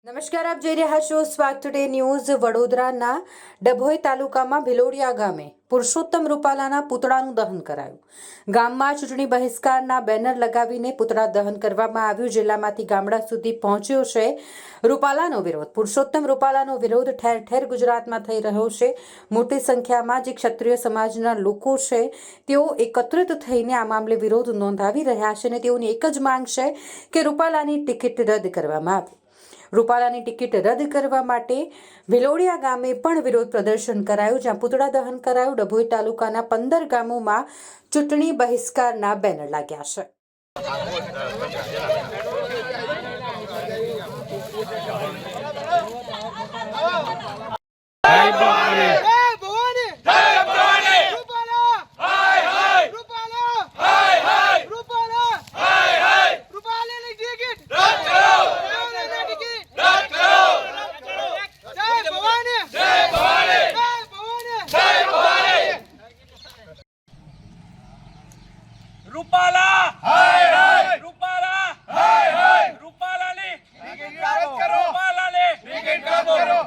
નમસ્કાર, આપ જોઈ રહ્યા છો સ્વાગ ટુડે ન્યૂઝ। વડોદરાના ડભોઈ તાલુકામાં ભિલોડિયા ગામે પુરુષોત્તમ રૂપાલાના પુતળાનું દહન કરાયું। ગામમાં ચૂંટણી બહિષ્કારના બેનર લગાવીને પુતળા દહન કરવામાં આવ્યું। જિલ્લામાંથી ગામડા સુધી પહોંચ્યો છે રૂપાલાનો વિરોધ। પુરુષોત્તમ રૂપાલાનો વિરોધ ઠેર ઠેર ગુજરાતમાં થઈ રહ્યો છે। મોટી સંખ્યામાં જે ક્ષત્રિય સમાજના લોકો છે તેઓ એકત્રિત થઈને આ મામલે વિરોધ નોંધાવી રહ્યા છે અને તેઓની એક જ માંગ છે કે રૂપાલાની ટિકિટ રદ કરવામાં આવે। રૂપાલાની ટિકિટ રદ કરવા માટે ભિલોડિયા ગામે પણ વિરોધ પ્રદર્શન કરાયું, જ્યાં પુતળા દહન કરાયું। ડભોઈ તાલુકાના 15 ગામોમાં ચૂંટણી બહિષ્કારના બેનર લાગ્યા છે। રૂપાલા હાય હાય રૂપાલા હાય હાય રૂપાલાની ટિકિટ રદ કરો રૂપાલાની ટિકિટ રદ કરો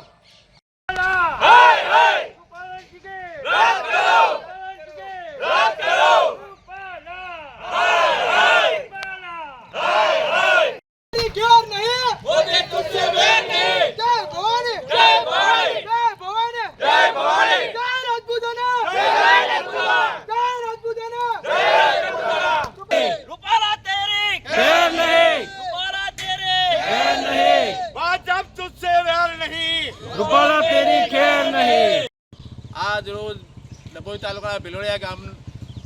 રૂપાલા હાય હાય રૂપાલાની ટિકિટ રદ કરો રદ કરો રૂપાલા હાય હાય રૂપાલા હાય હાય क्यों नहीं मोदी तुझसे बैर नहीं जय भवानी जय भवानी जय भवानी जय भवानी जय राजपूताना जय राजपूताना जय राजपूताना रूपाला तेरी खैर नहीं रूपाला तेरी खैर नहीं भाजपा तुझसे बैर नहीं रूपाला तेरी खैर नहीं। आज रोज ડભોઈ તાલુકાના ભિલોડિયા ગામ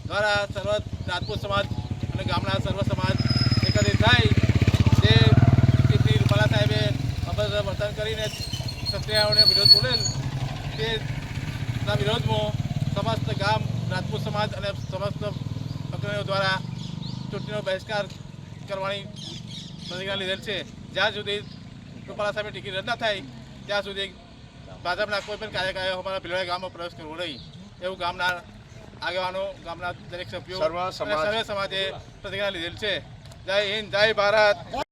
દ્વારા સર્વ રાજપૂત સમાજ અને ગામના સર્વ સમાજ એકત્રિત થાય જે ટિકિટની રૂપાલા સાહેબે અભદ્ર વર્તન કરીને ક્ષત્રિયોને વિરોધ બોલેલ તેના વિરોધમાં સમસ્ત ગામ રાજપૂત સમાજ અને સમસ્ત અગ્રણીઓ દ્વારા ચૂંટણીનો બહિષ્કાર કરવાની પ્રતિજ્ઞા લીધેલ છે। જ્યાં સુધી રૂપાલા સાહેબની ટિકિટ રદ ના થાય ત્યાં સુધી ભાજપના કોઈ પણ કાર્યકરો અમારા ભિલોડિયા ગામમાં પ્રવેશ કરવો નહીં એવું ગામના આગેવાનો ગામના દરેક સભ્યો સર્વ સમાજે પ્રતિજ્ઞા લીધેલ છે। જય હિન્દ, જય ભારત।